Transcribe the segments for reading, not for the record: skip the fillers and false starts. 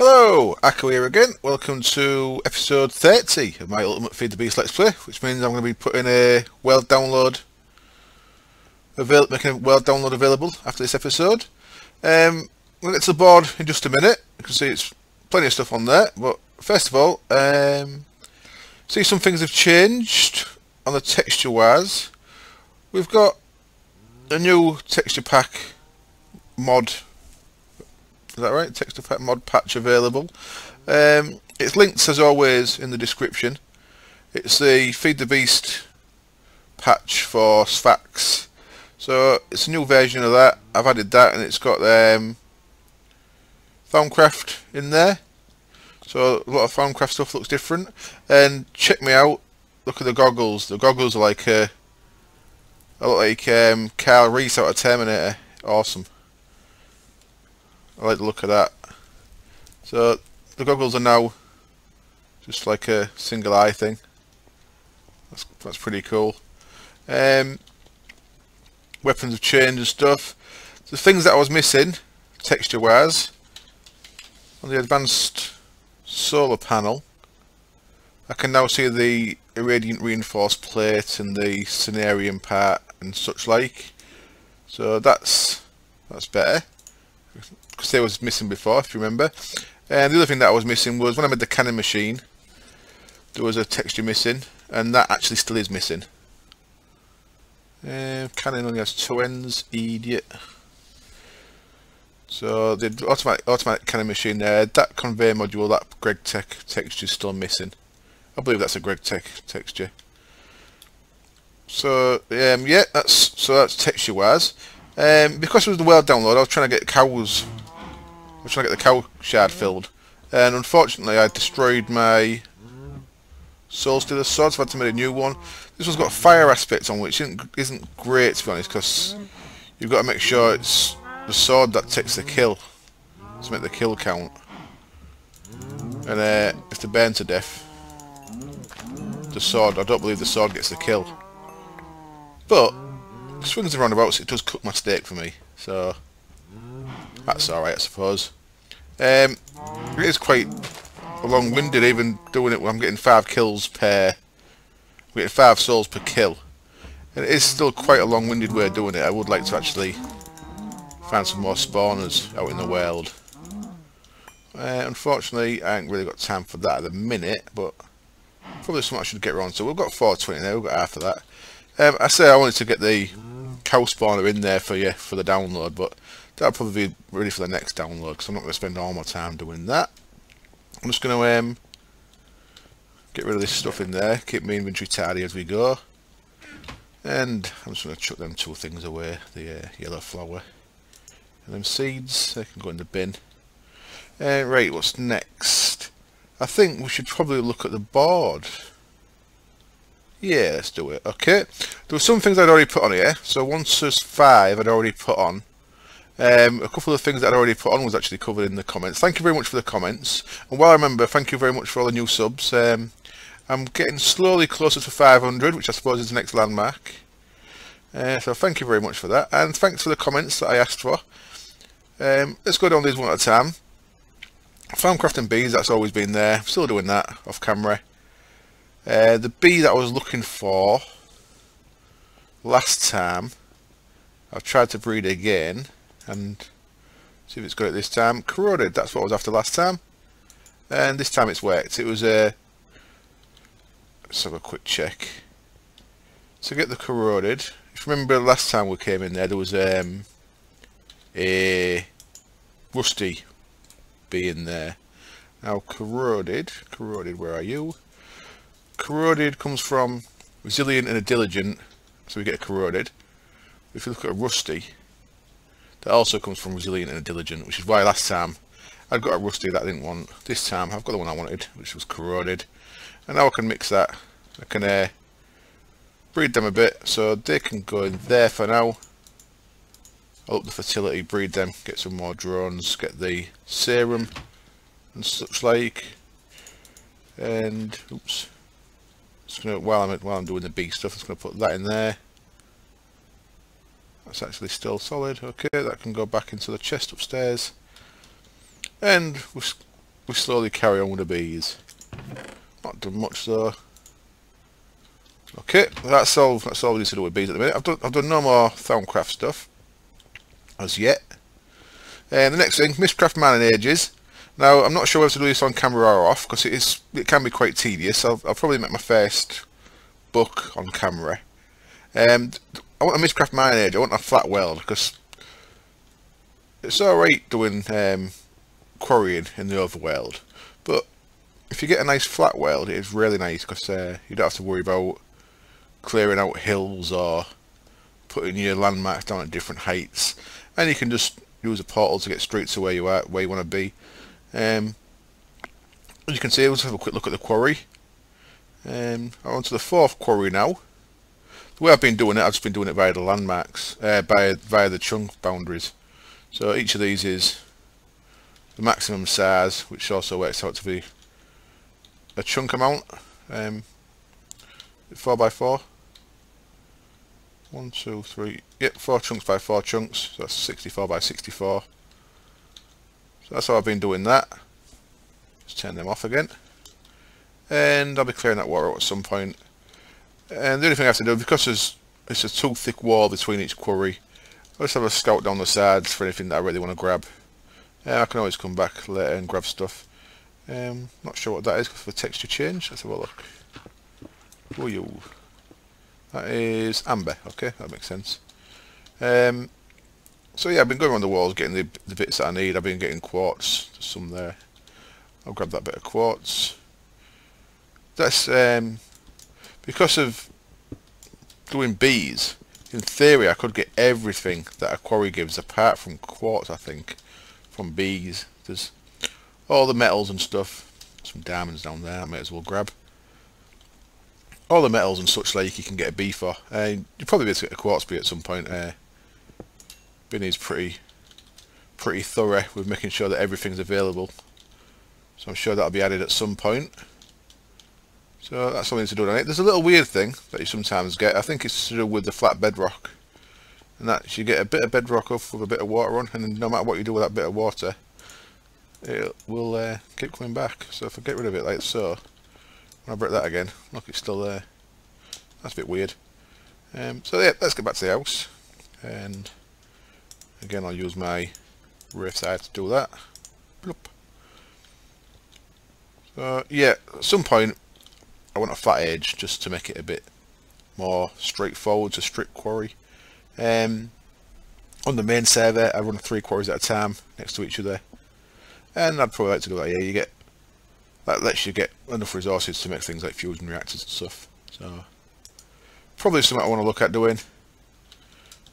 Hello, Akko here again. Welcome to episode 30 of my Ultimate Feed the Beast Let's Play, which means I'm going to be putting a world download, making a world download available after this episode. We'll get to the board in just a minute. You can see it's plenty of stuff on there, but first of all, see some things have changed on the texture wise. We've got a new texture pack mod. Is that right? Texture pack mod patch available. It's linked as always in the description. It's the Feed the Beast patch for Sfax. So it's a new version of that. I've added that, and it's got Thaumcraft in there. So a lot of Thaumcraft stuff looks different. And check me out. Look at the goggles. The goggles are like I look like Carl Reese out of Terminator. Awesome. I like the look of that. So the goggles are now just like a single eye thing. That's pretty cool. Weapons have changed and stuff. The things that I was missing, texture wise, on the advanced solar panel, I can now see the irradiant reinforced plate and the scenarium part and such like. So that's better. Because they was missing before, if you remember. And the other thing that I was missing was when I made the cannon machine, there was a texture missing, and that actually still is missing. Cannon only has two ends, idiot. So the automatic cannon machine there, that conveyor module, that Greg Tech texture is still missing. I believe that's a Greg Tech texture. So yeah, that's texture wise. Because it was the world download, I was trying to get cows. I was trying to get the cow shard filled, and unfortunately I destroyed my Soul Stealer sword, so I had to make a new one. This one's got fire aspects on, which isn't great to be honest, because you've got to make sure it's the sword that takes the kill to make the kill count. And if they burn to death, the sword, I don't believe the sword gets the kill. But swings and roundabouts, it does cook my steak for me, so that's alright, I suppose. It is quite long-winded, even doing it when I'm getting 5 kills per... I'm getting 5 souls per kill. And it is still quite a long-winded way of doing it. I would like to actually find some more spawners out in the world. Unfortunately, I ain't really got time for that at the minute, but probably something I should get around to. We've got 420 there, we've got half of that. I say I wanted to get the cow spawner in there for you for the download, but that'll probably be ready for the next download because I'm not going to spend all my time doing that. I'm just going to get rid of this stuff in there, keep my inventory tidy as we go, and I'm just going to chuck them 2 things away, the yellow flower and them seeds. They can go in the bin. Right, what's next? I think we should probably look at the board. Yeah, let's do it. Okay, there were some things I'd already put on here. So 1 to 5 I'd already put on. A couple of things that I'd already put on was actually covered in the comments. Thank you very much for the comments. And while I remember, thank you very much for all the new subs. I'm getting slowly closer to 500, which I suppose is the next landmark. So thank you very much for that. And thanks for the comments that I asked for. Let's go down these one at a time. Farmcrafting bees, that's always been there. I'm still doing that off camera. The bee that I was looking for last time, I've tried to breed again and see if it's got it this time. Corroded, that's what I was after last time, and this time it's worked. It was let's have a quick check. To get the corroded, if you remember last time we came in there, there was a rusty bee in there. Now corroded, where are you? Corroded comes from resilient and a diligent, so we get a corroded. If you look at a rusty, that also comes from resilient and a diligent, which is why last time I'd got a rusty that I didn't want. This time I've got the one I wanted, which was corroded, and now I can mix that. I can breed them a bit, so they can go in there for now. I'll up the fertility, breed them, get some more drones, get the serum and such like, and oops. Just gonna, while I'm doing the bee stuff, I'm just gonna put that in there. That's actually still solid. Okay, that can go back into the chest upstairs. And we've we slowly carry on with the bees. Not done much though. Okay, that's all we need to do with bees at the minute. I've done no more Thaumcraft stuff as yet. And the next thing, Mistcraft Man and Ages. Now I'm not sure whether to do this on camera or off because it can be quite tedious. I'll probably make my first book on camera. I want a Mistcraft Man and Age. I want a flat world because it's alright doing quarrying in the overworld, but if you get a nice flat world, it is really nice because you don't have to worry about clearing out hills or putting your landmarks down at different heights, and you can just use a portal to get straight to where you want to be. As you can see, let's have a quick look at the quarry. On to the fourth quarry now. The way I've been doing it, I've just been doing it via the landmarks, via the chunk boundaries. So each of these is the maximum size, which also works out to be a chunk amount. 4x4. 1, 2, 3. Yep, 4 chunks by 4 chunks. So that's 64 by 64. So that's how I've been doing that. Just turn them off again. And I'll be clearing that water out at some point. And the only thing I have to do, because it's a too thick wall between each quarry, I'll just have a scout down the sides for anything that I really want to grab. I can always come back later and grab stuff. Not sure what that is for texture change. Let's have a look. Oh, you. That is amber. Okay, that makes sense. So yeah, I've been going around the walls getting the bits that I need. I've been getting quartz. There's some there. I'll grab that bit of quartz. That's because of doing bees. In theory, I could get everything that a quarry gives apart from quartz, I think, from bees. There's all the metals and stuff. Some diamonds down there I may as well grab. All the metals and such like you can get a bee for. You'll probably be able to get a quartz bee at some point. Binny's pretty thorough with making sure that everything's available. So I'm sure that'll be added at some point. So that's something to do on it. There's a little weird thing that you sometimes get. I think it's to do with the flat bedrock. And that you get a bit of bedrock off with a bit of water on, and no matter what you do with that bit of water, it will keep coming back. So if I get rid of it like so, when I break that again, look, it's still there. That's a bit weird. So yeah, let's get back to the house. And again, I'll use my Wraith side to do that. Bloop. So yeah, at some point I want a flat edge just to make it a bit more straightforward to strip quarry. On the main server I run 3 quarries at a time next to each other, and I'd probably like to do that. Yeah, that lets you get enough resources to make things like fusion reactors and stuff. So probably something I want to look at doing.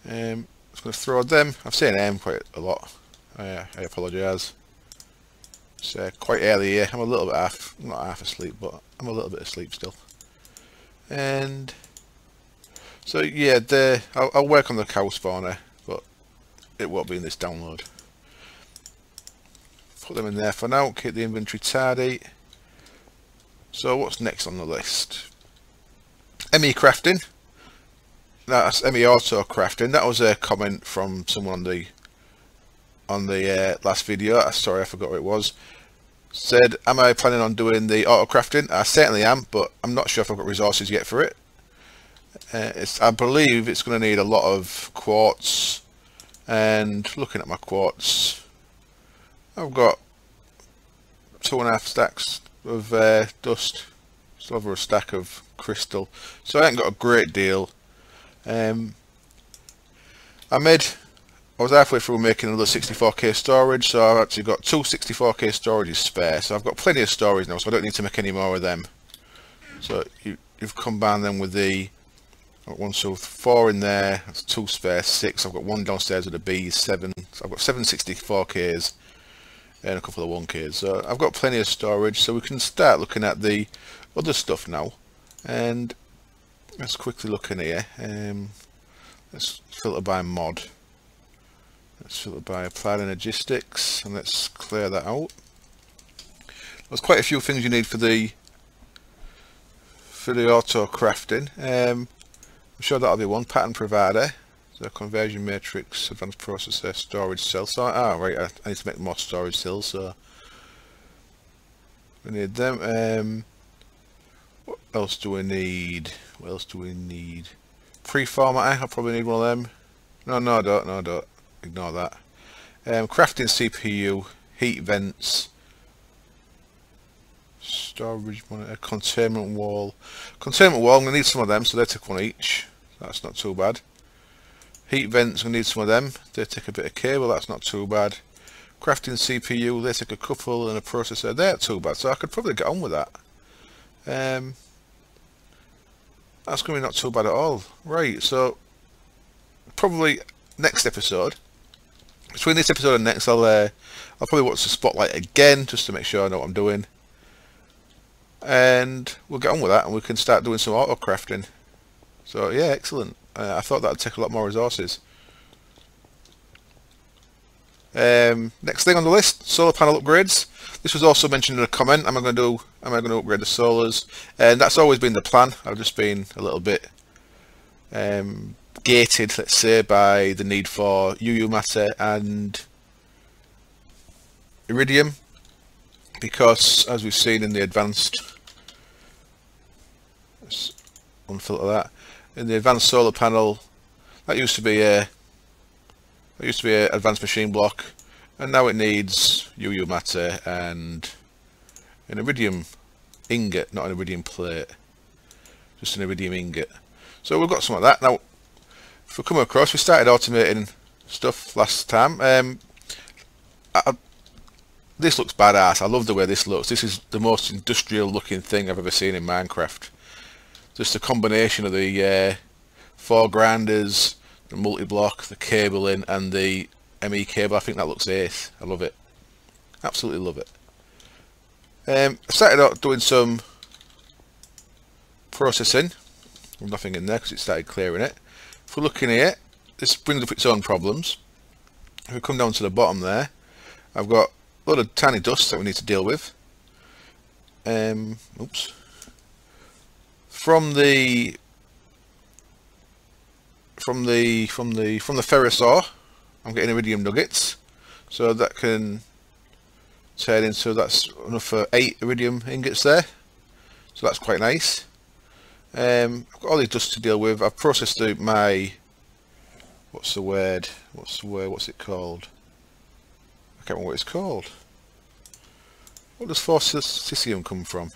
I'm just going to throw them. I've seen quite a lot. I apologise. It's quite early here. I'm a little bit not half asleep, but I'm a little bit asleep still. And so yeah, I'll work on the cow spawner, but it won't be in this download. Put them in there for now. Keep the inventory tidy. So what's next on the list? ME crafting. That's ME auto crafting. That was a comment from someone on the last video. Sorry, I forgot what it was. Said, am I planning on doing the auto crafting? I certainly am, but I'm not sure if I've got resources yet for it. I believe it's going to need a lot of quartz, and looking at my quartz, I've got 2.5 stacks of dust, still over a stack of crystal, so I haven't got a great deal. I was halfway through making another 64k storage, so I've actually got 2 64k storages spare, so I've got plenty of storage now, so I don't need to make any more of them. So you've combined them with the 1, 2, 4 in there, that's 2 spare, 6. I've got 1 downstairs with the bees, 7. So I've got 7 64ks and a couple of 1ks. So I've got plenty of storage, so we can start looking at the other stuff now. And let's quickly look in here. Let's filter by mod. Let's filter by applied energistics, and let's clear that out. There's quite a few things you need for the auto crafting. I'm sure that'll be one. Pattern provider, so conversion matrix, advanced processor, storage cell. So right, I need to make more storage cells. So We need them. What else do we need? What else do we need? Pre-formatter, I'll probably need one of them. No, I don't. No, I don't. Ignore that. Crafting CPU, heat vents, storage monitor, containment wall. Containment wall, I'm going to need some of them, so they take one each. That's not too bad. Heat vents, I'm going to need some of them. They take a bit of cable, that's not too bad. Crafting CPU, they take a couple, and a processor, they're not too bad, so I could probably get on with that. That's going to be not too bad at all. Right, so probably next episode. Between this episode and next, I'll probably watch the spotlight again just to make sure I know what I'm doing, and we'll get on with that, and we can start doing some auto crafting. So yeah, excellent. I thought that would take a lot more resources. Next thing on the list, solar panel upgrades. This was also mentioned in a comment. Am I going to upgrade the solars? And that's always been the plan. I've just been a little bit gated, let's say, by the need for UU matter and iridium, because as we've seen in the advanced, let's unfilter that, in the advanced solar panel, that used to be a advanced machine block, and now it needs UU matter and an iridium ingot, not an iridium plate, just an iridium ingot. So we've got some of that. Now, if we come across, we started automating stuff last time. This looks badass. I love the way this looks. This is the most industrial looking thing I've ever seen in Minecraft. Just a combination of the foregrounders, the multi-block, the cabling, and the ME cable. I think that looks ace. I love it. Absolutely love it. I started out doing some processing. There's nothing in there because it started clearing it. If we're looking here, this brings up its own problems. If we come down to the bottom there, I've got a lot of tiny dust that we need to deal with. Oops. From the ferrous ore, I'm getting iridium nuggets, so that can turn into, that's enough for 8 iridium ingots there, so that's quite nice. I've got all these dust to deal with. I've processed out my, what's it called? I can't remember what it's called. What does forcesium come from?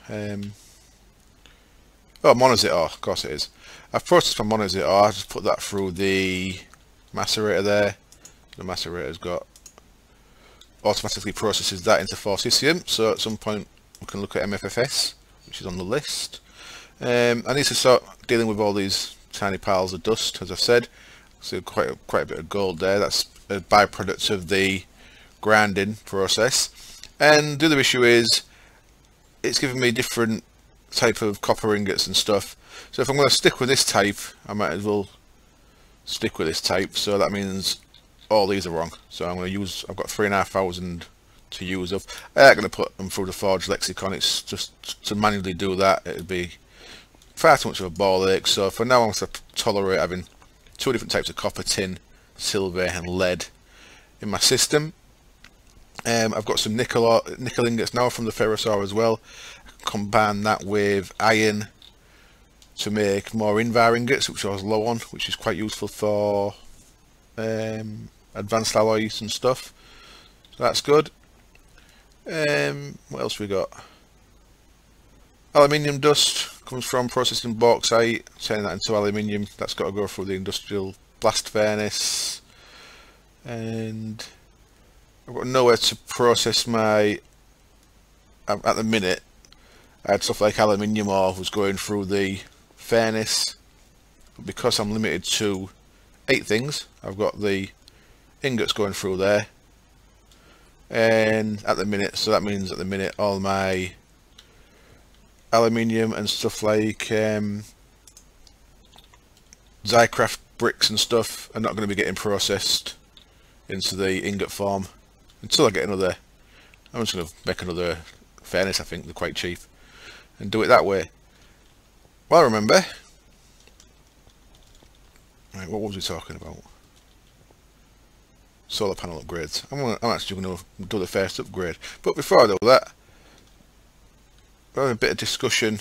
Oh, monazite ore, of course it is. I've processed my monazite ore. I just put that through the macerator there. The macerator's got, automatically processes that into forcesium, so at some point we can look at MFFS, which is on the list. I need to start dealing with all these tiny piles of dust, as I've said. So quite a bit of gold there. That's a byproduct of the grinding process. And the other issue is it's giving me different type of copper ingots and stuff. So if I'm going to stick with this type, I might as well stick with this type. So that means all these are wrong. So I'm going to use, I've got 3,500 to use up. I'm not going to put them through the Forge lexicon. It's just to manually do that, it'd be far too much of a ball ache. So for now I'm going to tolerate having 2 different types of copper, tin, silver and lead in my system. I've got some nickel ingots now from the ferrous ore as well. I can combine that with iron to make more invar ingots, which I was low on, which is quite useful for advanced alloys and stuff. So that's good. What else we got? Aluminium dust comes from processing bauxite, turning that into aluminium. That's got to go through the industrial blast furnace, and I've got nowhere to process my, at the minute I had stuff like aluminium ore was going through the furnace, but because I'm limited to 8 things, I've got the ingots going through there, and at the minute, so that means at the minute all my aluminium and stuff like Zycraft bricks and stuff are not going to be getting processed into the ingot form until I get another. I'm just going to make another furnace. I think they're quite cheap, and do it that way. Well, I remember. Right, what was we talking about? Solar panel upgrades. I'm actually going to do the first upgrade, but before I do that, we're having a bit of discussion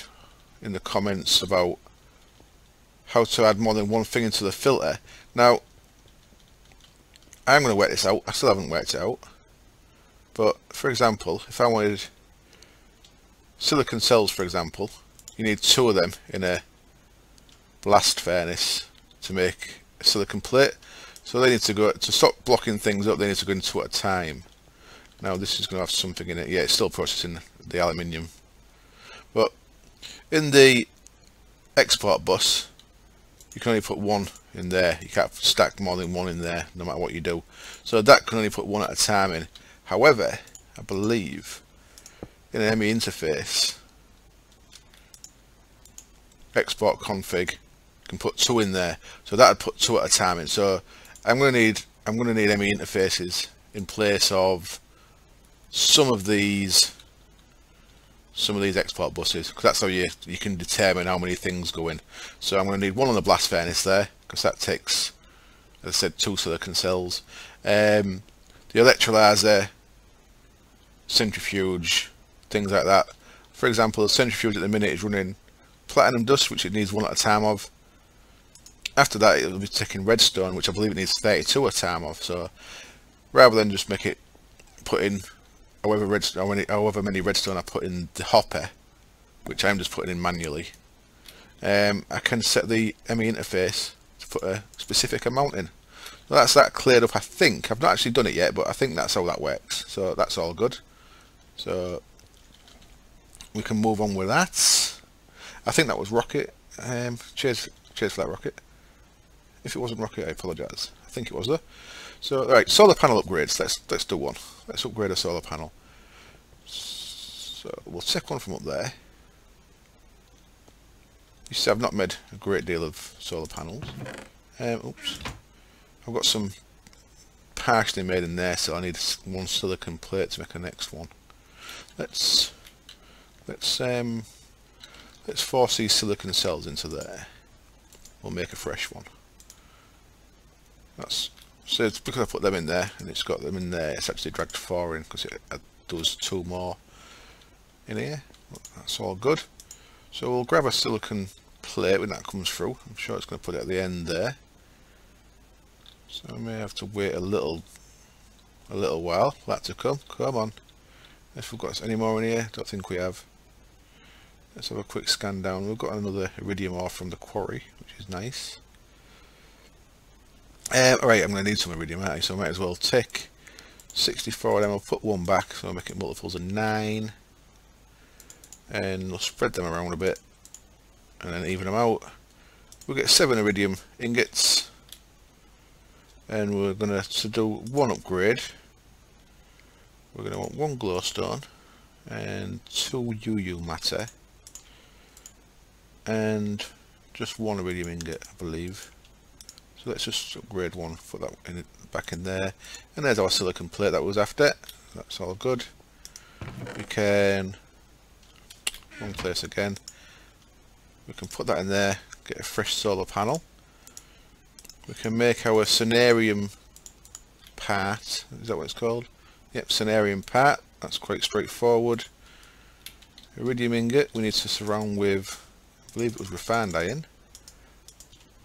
in the comments about how to add more than one thing into the filter. Now, I'm going to work this out. I still haven't worked it out. But, for example, if I wanted silicon cells, for example, you need 2 of them in a blast furnace to make a silicon plate. So they need to go, to stop blocking things up, they need to go into at a time. Now this is going to have something in it. Yeah, it's still processing the aluminium. But in the export bus, you can only put 1 in there. You can't stack more than 1 in there, no matter what you do. So that can only put 1 at a time in. However, I believe in an ME interface, export config, you can put 2 in there. So that would put 2 at a time in. So I'm going to need ME interfaces in place of some of these export buses, because that's how you can determine how many things go in. So I'm going to need 1 on the blast furnace there, because that takes, as I said, 2 silicon cells. The electrolyzer, centrifuge, things like that. For example, the centrifuge at the minute is running platinum dust, which it needs 1 at a time of. After that, it will be taking redstone, which I believe it needs 32 at a time of. So rather than just make it put in however many redstone I put in the hopper, which I'm just putting in manually, I can set the ME interface to put a specific amount in. So that's that cleared up, I think. I've not actually done it yet, but I think that's how that works. So that's all good. So we can move on with that. I think that was Rocket. Cheers for that, Rocket. If it wasn't Rocket, I apologise. I think it was though. So right, solar panel upgrades. Let's do one. Let's upgrade a solar panel. So we'll take one from up there. You see, I've not made a great deal of solar panels. Oops, I've got some partially made in there, so I need 1 silicon plate to make a next one. Let's force these silicon cells into there. We'll make a fresh one. So it's because I put them in there and it's got them in there, it's actually dragged 4 in because it does 2 more in here. That's all good. So we'll grab a silicon plate when that comes through. I'm sure it's going to put it at the end there. So I may have to wait a little while for that to come. Come on. If we've got any more in here, don't think we have. Let's have a quick scan down. We've got another iridium ore from the quarry, which is nice. Alright, I'm going to need some iridium, aren't I? So I might as well take 64 of them. I'll put 1 back, so I'll make it multiples of 9. And we'll spread them around a bit. And then even them out. We'll get 7 iridium ingots. And we're going to do 1 upgrade. We're going to want 1 glowstone. And 2 UU matter. And just 1 iridium ingot, I believe. So let's just upgrade 1, put that back in there. And there's our silicon plate that was after. That's all good. We can, 1 place again. We can put that in there, get a fresh solar panel. We can make our cenarium part. Is that what it's called? Yep, cenarium part. That's quite straightforward. Iridium ingot, we need to surround with, I believe it was refined iron.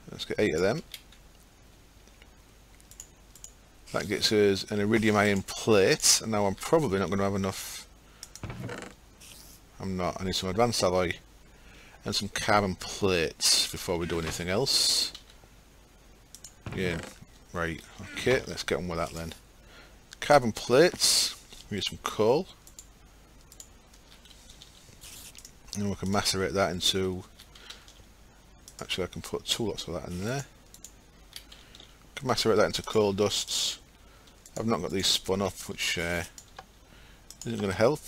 Let's get 8 of them. That gets us an iridium iron plate, and now I'm probably not going to have enough. I'm not. I need some advanced alloy and some carbon plates before we do anything else. Yeah, right. Okay, let's get on with that then. Carbon plates. We need some coal, and we can macerate that into. Actually, I can put 2 lots of that in there. Can macerate that into coal dusts. I've not got these spun up, which isn't going to help.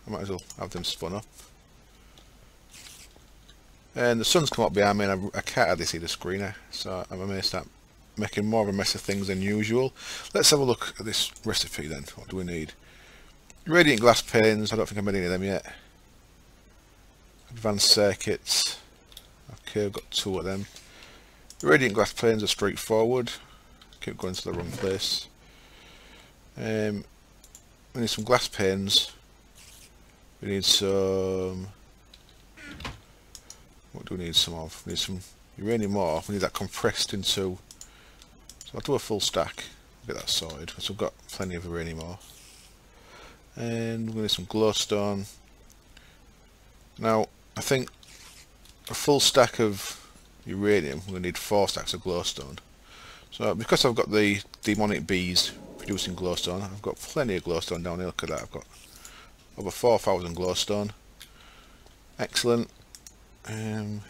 I might as well have them spun up. And the sun's come up behind me and I can't hardly see the screen, so I may start making more of a mess of things than usual. Let's have a look at this recipe then. What do we need? Radiant glass panes, I don't think I made any of them yet. Advanced circuits. Okay, I've got 2 of them. Radiant glass planes are straightforward. Keep going to the wrong place. We need some glass panes. We need some what do we need some of? We need some uranium ore. We need that compressed into, so I'll do a full stack, get that sorted, because we've got plenty of uranium ore. And we're going to need some glowstone. Now, I think a full stack of uranium, we're going to need 4 stacks of glowstone. So because I've got the demonic bees producing glowstone, I've got plenty of glowstone down here. Look at that, I've got over 4,000 glowstone. Excellent. I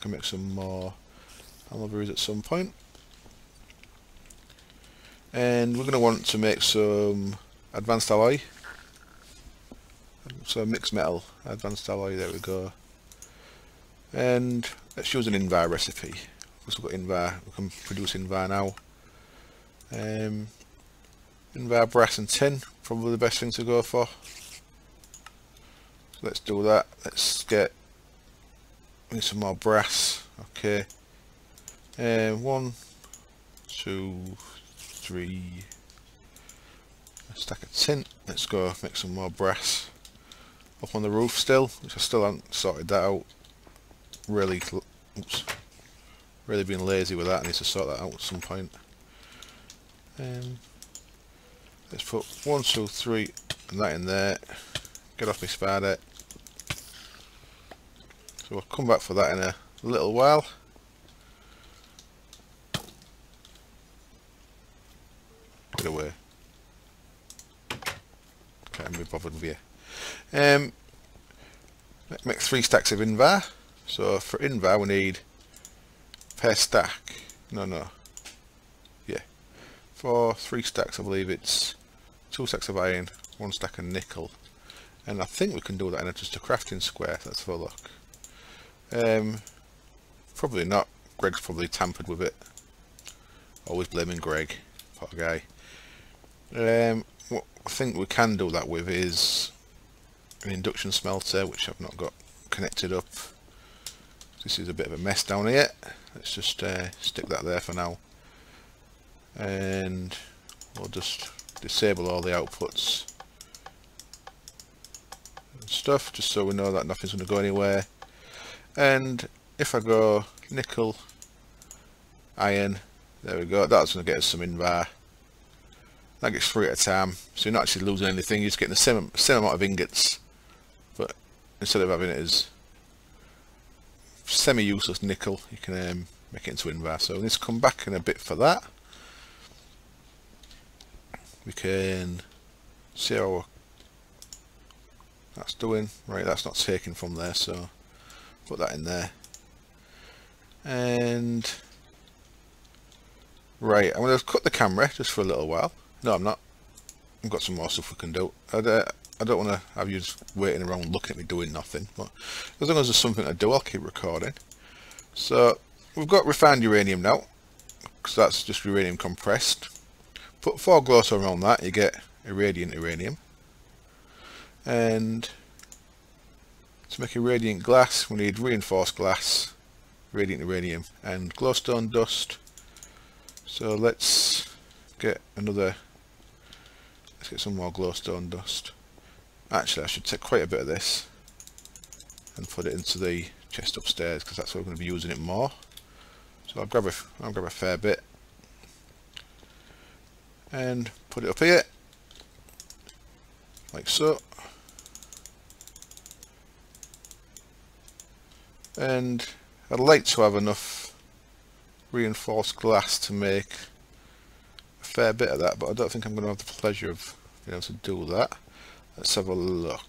can make some more alloy berries at some point. And we're going to want to make some advanced alloy. So mixed metal, advanced alloy, there we go. And let's use an Invar recipe. Because we've got Invar, we can produce Invar now. Invar, brass and tin, probably the best thing to go for. So let's do that. Let's get some more brass. Okay. 1, 2, 3. A stack of tin. Let's go make some more brass. Up on the roof still, which I still haven't sorted that out. Really being lazy with that. I need to sort that out at some point. Let's put 1, 2, 3 and that in there. Get off my spider. So we'll come back for that in a little while. Get away. Can't be bothered with you. Make 3 stacks of Invar. So for Invar we need per stack. Yeah. For 3 stacks I believe it's 2 stacks of iron, 1 stack of nickel. And I think we can do that in just a crafting square. Let's have a look. Probably not. Greg's probably tampered with it. Always blaming Greg. Poor guy. What I think we can do that with is an induction smelter, which I've not got connected up. This is a bit of a mess down here. Let's just stick that there for now. And we'll just disable all the outputs and stuff, just so we know that nothing's going to go anywhere. And if I go nickel, iron, there we go, that's going to get us some Invar. That gets 3 at a time, so you're not actually losing anything, you're just getting the same amount of ingots, but instead of having it as semi-useless nickel, you can make it into Invar. So we need to come back in a bit for that. We can see how that's doing. Right, that's not taken from there, so put that in there. And right, I'm going to cut the camera just for a little while. No, I'm not. I've got some more stuff we can do. I don't want to have you just waiting around looking at me doing nothing, but as long as there's something to do, I'll keep recording. So we've got refined uranium now, because that's just uranium compressed. Put 4 glowstone around that, you get irradiant uranium. And to make irradiant glass, we need reinforced glass, radiant uranium, and glowstone dust. So let's get some more glowstone dust. Actually, I should take quite a bit of this and put it into the chest upstairs, because that's where we're going to be using it more. So I'll grab a fair bit and put it up here, like so. And I'd like to have enough reinforced glass to make a fair bit of that, but I don't think I'm going to have the pleasure of being able to do that. Let's have a look.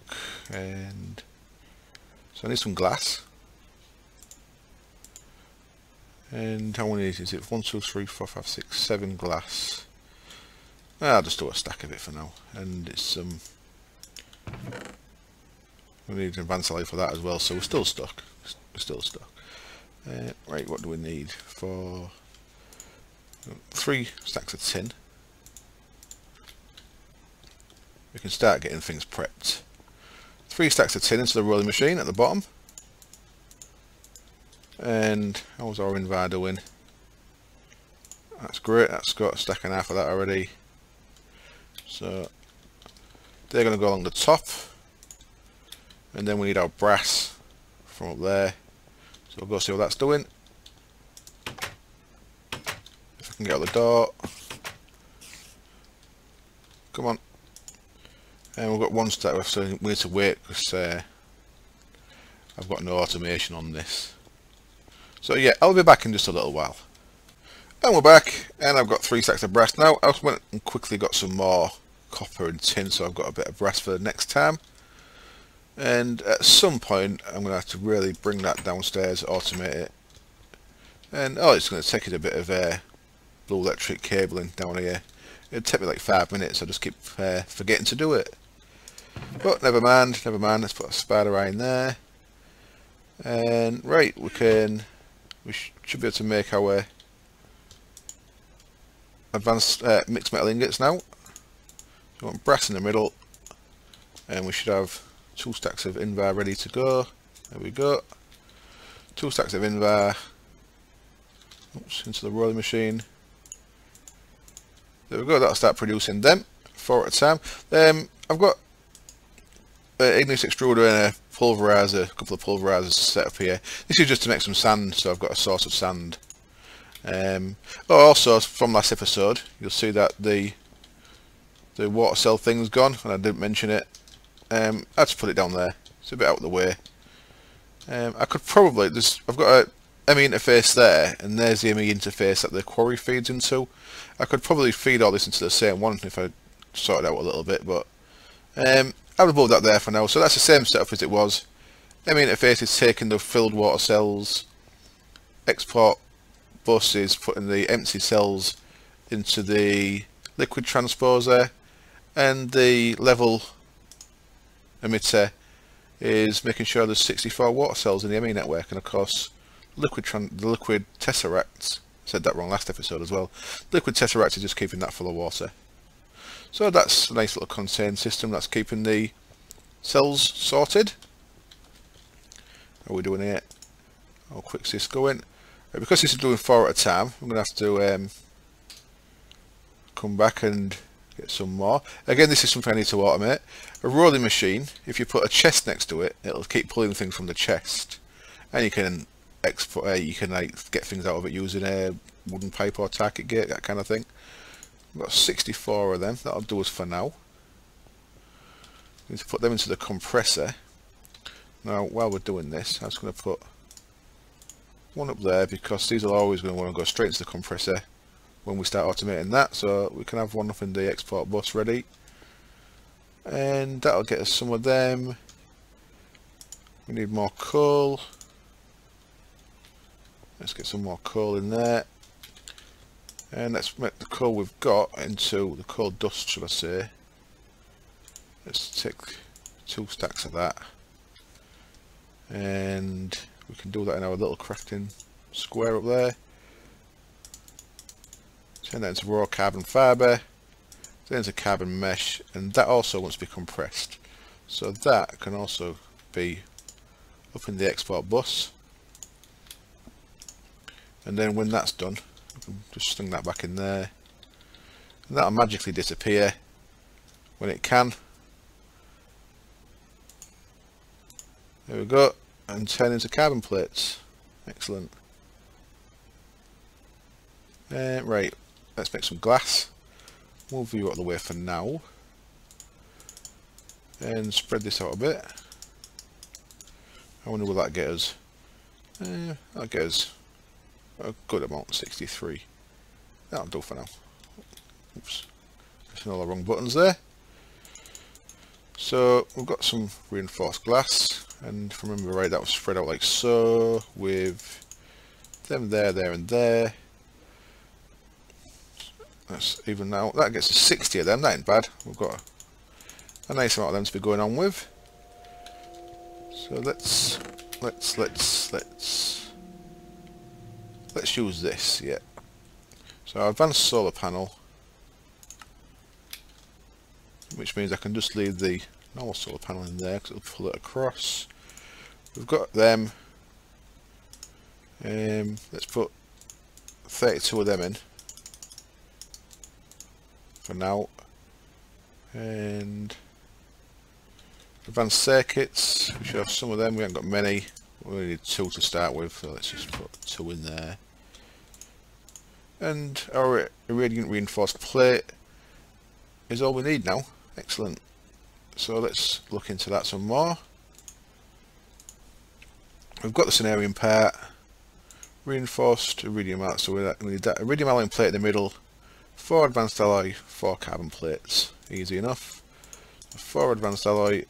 And so I need some glass. And how many is it? 1, 2, 3, 4, 5, 6, 7 glass. I'll just do a stack of it for now. And it's we need an advanced alloy for that as well, so we're still stuck. Right, what do we need for 3 stacks of tin? We can start getting things prepped. 3 stacks of tin into the rolling machine at the bottom. And how's our Invar doing? That's great, that's got a stack and a half of that already. So they're going to go along the top. And then we need our brass from up there. So we'll go see what that's doing. If I can get out the door. Come on. And we've got one stack left, so we need to wait because I've got no automation on this. So yeah, I'll be back in just a little while. And we're back, and I've got 3 stacks of brass now. I also went and quickly got some more copper and tin, so I've got a bit of brass for the next time. And at some point, I'm going to have to really bring that downstairs, automate it. And oh, it's going to take it a bit of blue electric cabling down here. It'll take me like 5 minutes, I just keep forgetting to do it. But never mind, let's put a spider eye in there. And right, we should be able to make our advanced mixed metal ingots now. So we want brass in the middle, and we should have 2 stacks of invar ready to go. There we go. 2 stacks of invar. Oops, into the rolling machine. There we go, that'll start producing them, 4 at a time. I've got igneous extruder and a pulverizer, a couple of pulverizers set up here. This is just to make some sand, so I've got a source of sand. Also from last episode, you'll see that the water cell thing's gone, and I didn't mention it. I just put it down there. It's a bit out of the way. I could probably I've got a ME interface there, and there's the ME interface that the quarry feeds into. I could probably feed all this into the same one if I sorted out a little bit, but I'll remove that there for now. So that's the same setup as it was. ME interface is taking the filled water cells, export bus is putting the empty cells into the liquid transposer, and the level emitter is making sure there's 64 water cells in the ME network. And of course, the liquid tesseract, said that wrong last episode as well, liquid tesseract is just keeping that full of water. So that's a nice little contained system that's keeping the cells sorted. How are we doing here? How quick's this going? Because this is doing 4 at a time, I'm going to have to come back and get some more. Again, this is something I need to automate. A rolling machine, if you put a chest next to it, it'll keep pulling things from the chest, and you can export. You can like get things out of it using a wooden pipe or target gate, that kind of thing. I've got 64 of them. That'll do us for now. Need to put them into the compressor. Now, while we're doing this, I'm just going to put one up there, because these are always going to want to go straight into the compressor when we start automating that, so we can have one up in the export bus ready, and that'll get us some of them. We need more coal. Let's get some more coal in there, and let's make the coal we've got into the coal dust, should I say. Let's take 2 stacks of that, and we can do that in our little crafting square up there. Turn that into raw carbon fibre, then into carbon mesh, and that also wants to be compressed. So that can also be up in the export bus. And then when that's done, we can just sling that back in there, and that'll magically disappear when it can. There we go, and turn into carbon plates. Excellent. Right, let's make some glass. Move you out of the way for now, and spread this out a bit. I wonder will that get us? That'll get us a good amount, 63. That'll do for now. Oops, pressing all the wrong buttons there. So we've got some reinforced glass, and if I remember right, that was spread out like so, with them there, there and there. That's even now. That gets us 60 of them. That ain't bad. We've got a nice amount of them to be going on with. So let's use this. Yeah. So our advanced solar panel, which means I can just leave the normal solar panel in there because it'll pull it across. We've got them. Let's put 32 of them in for now, and advanced circuits, we should have some of them. We haven't got many. We only need 2 to start with, so let's just put 2 in there. And our irradiant reinforced plate is all we need now. Excellent. So let's look into that some more. We've got the Cenarian part, reinforced iridium alloy, so we need that iridium alloy plate in the middle, 4 advanced alloy, 4 carbon plates. Easy enough. 4 advanced alloy,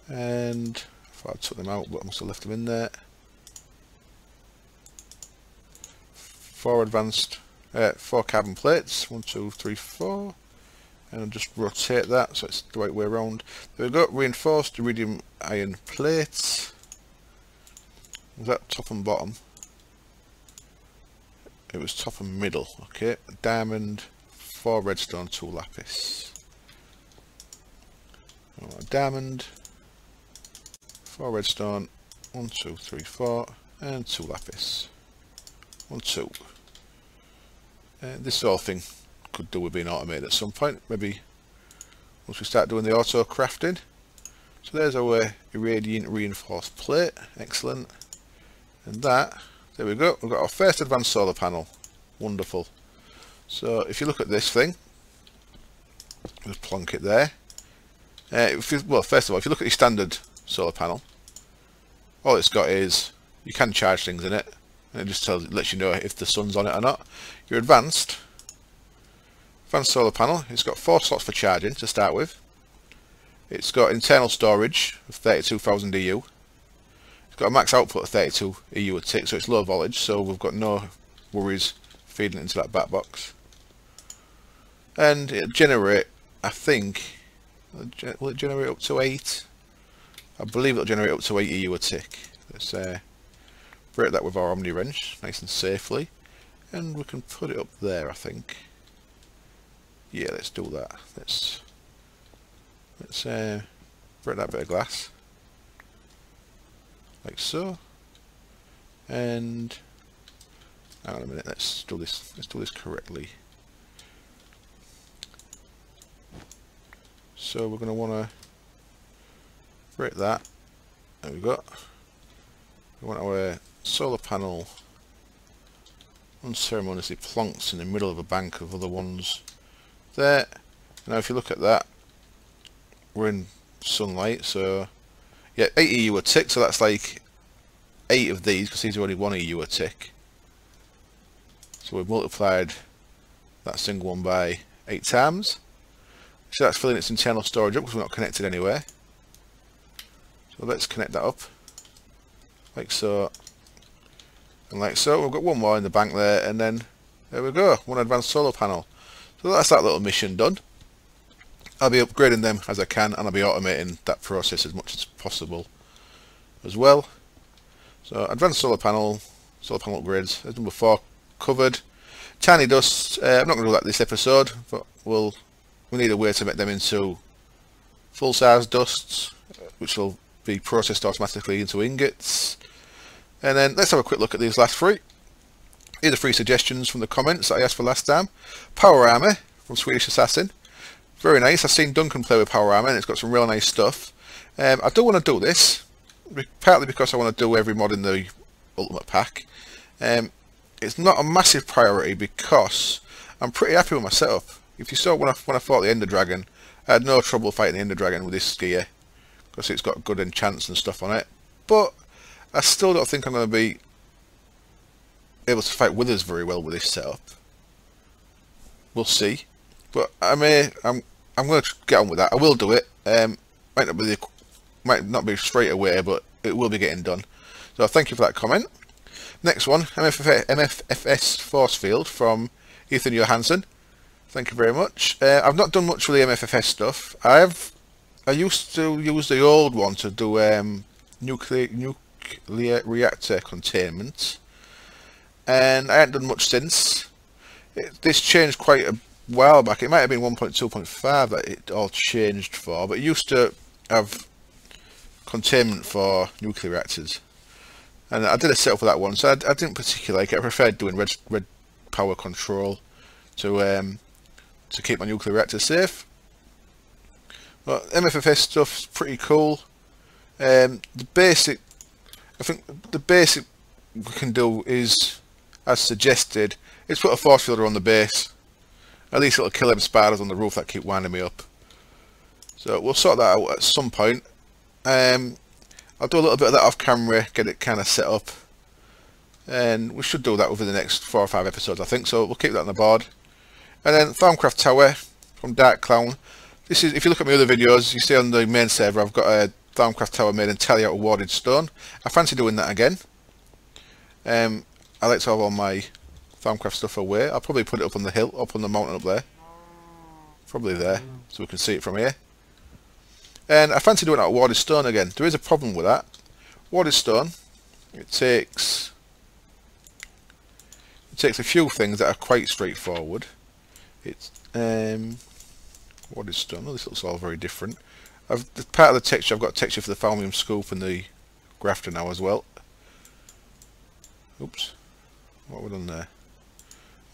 and I thought I took them out, but I must have left them in there. 4 carbon plates, 1, 2, 3, 4, and I'll just rotate that so it's the right way around. There we go, reinforced iridium iron plates. Was that top and bottom? It was top and middle. Okay, diamond, 4 redstone, 2 lapis. Diamond, 4 redstone, 1, 2, 3, 4, and 2 lapis. 1, 2. This whole thing could do with being automated at some point, maybe once we start doing the auto crafting. So there's our irradiant reinforced plate. Excellent. And that, there we go, we've got our first advanced solar panel. Wonderful. So if you look at this thing, just plonk it there. Well, first of all, if you look at your standard solar panel, all it's got is, you can charge things in it, and it just lets you know if the sun's on it or not. Your advanced solar panel, it's got 4 slots for charging to start with. It's got internal storage of 32,000 EU. It's got a max output of 32 EU a tick, so it's low voltage, so we've got no worries feeding it into that back box. And it'll generate, I think, will it generate up to 8? I believe it'll generate up to 8 EU a tick. Let's break that with our Omni wrench, nice and safely. And we can put it up there, I think. Yeah, let's do that. Let's break that bit of glass. Like so. And hang on a minute, let's do this correctly. So we're gonna wanna break that. There we go. We want our solar panel unceremoniously plonks in the middle of a bank of other ones there. Now if you look at that, we're in sunlight, so yeah, 8 EU a tick, so that's like 8 of these, because these are only 1 EU a tick. So we've multiplied that single one by 8 times. So that's filling its internal storage up because we're not connected anywhere. So let's connect that up, like so, and like so. We've got one more in the bank there, and then there we go, 1 advanced solar panel. So that's that little mission done. I'll be upgrading them as I can, and I'll be automating that process as much as possible as well. So advanced solar panel upgrades, as number 4 covered. Tiny dust, I'm not going to do that this episode, but we need a way to make them into full size dusts, which will be processed automatically into ingots. And then let's have a quick look at these last 3. Here are the 3 suggestions from the comments that I asked for last time. Power armor from Swedish Assassin. Very nice. I've seen Duncan play with power armor and it's got some real nice stuff. I do want to do this, partly because I want to do every mod in the Ultimate Pack. It's not a massive priority because I'm pretty happy with my setup. If you saw when I fought the Ender Dragon, I had no trouble fighting the Ender Dragon with this gear because it's got good enchants and stuff on it. But I still don't think I'm going to be able to fight withers very well with this setup. We'll see. But I'm going to get on with that. I will do it. Might not be straight away, but it will be getting done. So thank you for that comment. Next one, MFFS Force Field from Ethan Johansson. Thank you very much. I've not done much with the MFFS stuff. I used to use the old one to do nuclear reactor containment, and I haven't done much since. This changed quite a while back. It might have been 1.2.5 that it all changed for, but it used to have containment for nuclear reactors, and I did a setup for that one, so I didn't particularly like it. I preferred doing red power control to keep my nuclear reactors safe. But MFFS stuff's pretty cool. The basic I think the basic we can do is, as suggested, is put a force fielder on the base. At least it'll kill them spiders on the roof that keep winding me up. So we'll sort that out at some point. I'll do a little bit of that off camera, get it kind of set up, and we should do that within the next 4 or 5 episodes, I think. So we'll keep that on the board. And then Thermcraft Tower from Dark Clown. This is, if you look at my other videos, you see on the main server I've got a Thermcraft Tower made entirely out of warded stone. I fancy doing that again. I like to have all my Thermcraft stuff away. I'll probably put it up on the hill, up on the mountain up there. Probably there, so we can see it from here. And I fancy doing it out of warded stone again. There is a problem with that. Warded stone, it takes a few things that are quite straightforward. It's warded stone. Oh, this looks all very different. The part of the texture, I've got texture for the Falmium Scoop and the Grafter now as well. Oops, what have we done there?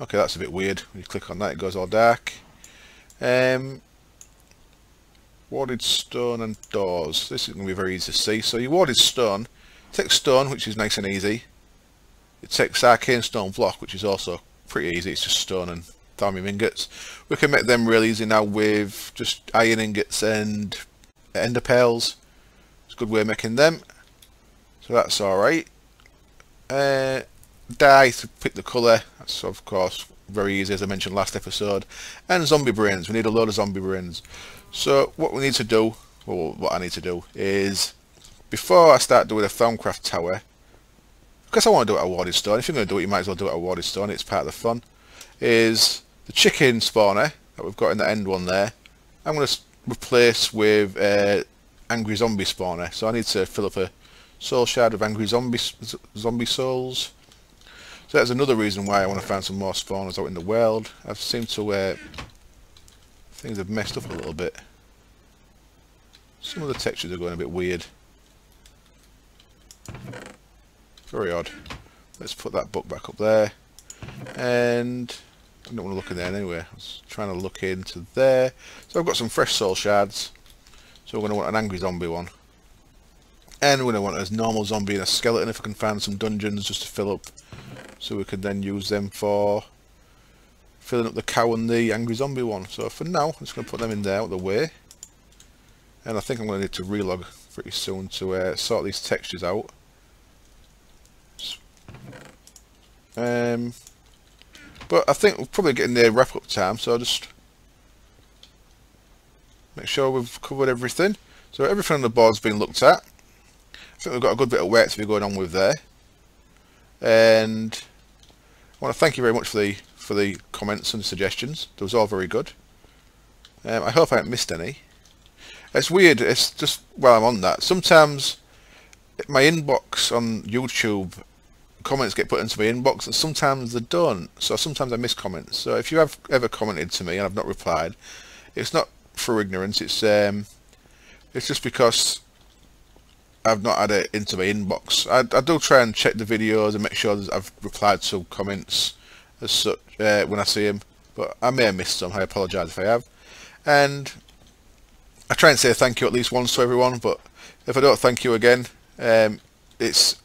Okay, that's a bit weird. When you click on that, it goes all dark. Warded stone and doors. This is going to be very easy to see. So your warded stone, takes stone, which is nice and easy. It takes arcane stone block, which is also pretty easy. It's just stone and Thaumium ingots. We can make them real easy now with just iron ingots and ender pearls. It's a good way of making them. So that's alright. Dye to pick the colour. That's of course very easy, as I mentioned last episode. And zombie brains. We need a load of zombie brains. So what we need to do, or what I need to do, is before I start doing a Thermcraft Tower, because I want to do it at warded stone. If you're going to do it, you might as well do it at warded stone. It's part of the fun. Is the chicken spawner that we've got in the end one there, I'm going to replace with angry zombie spawner. So I need to fill up a soul shard of angry zombie souls. So that's another reason why I want to find some more spawners out in the world. I've seemed to things have messed up a little bit. Some of the textures are going a bit weird. Very odd. Let's put that book back up there. And I don't want to look in there anyway. I was trying to look into there. So I've got some fresh soul shards. So we're going to want an angry zombie one. And we're going to want a normal zombie and a skeleton if I can find some dungeons just to fill up. So we can then use them for filling up the cow and the angry zombie one. So for now, I'm just going to put them in there out of the way. And I think I'm going to need to relog pretty soon to sort these textures out. But I think we're probably getting near wrap up time, so I'll just make sure we've covered everything. So everything on the board's been looked at. I think we've got a good bit of work to be going on with there. And I want to thank you very much for the comments and suggestions. They was all very good. I hope I haven't missed any. It's weird, it's just while I'm on that, sometimes my inbox on YouTube, comments get put into my inbox and sometimes they don't, so sometimes I miss comments. So if you have ever commented to me and I've not replied, it's not for ignorance, it's just because I've not had it into my inbox. I do try and check the videos and make sure that I've replied to comments as such when I see them, but I may have missed some. I apologise if I have. And I try and say thank you at least once to everyone, but if I don't thank you again, it's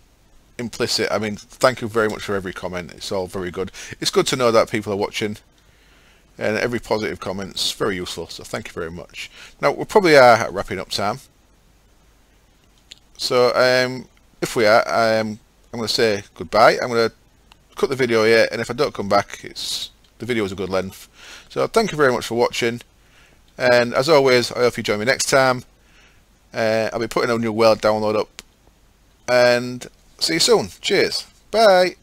implicit. I mean, thank you very much for every comment. It's all very good. It's good to know that people are watching, and every positive comment's very useful, so thank you very much. Now, we probably are at wrapping up time. So, if we are, I'm going to say goodbye. I'm going to cut the video here, and if I don't come back, the video is a good length. So, thank you very much for watching. And as always, I hope you join me next time. I'll be putting a new world download up. And see you soon. Cheers. Bye.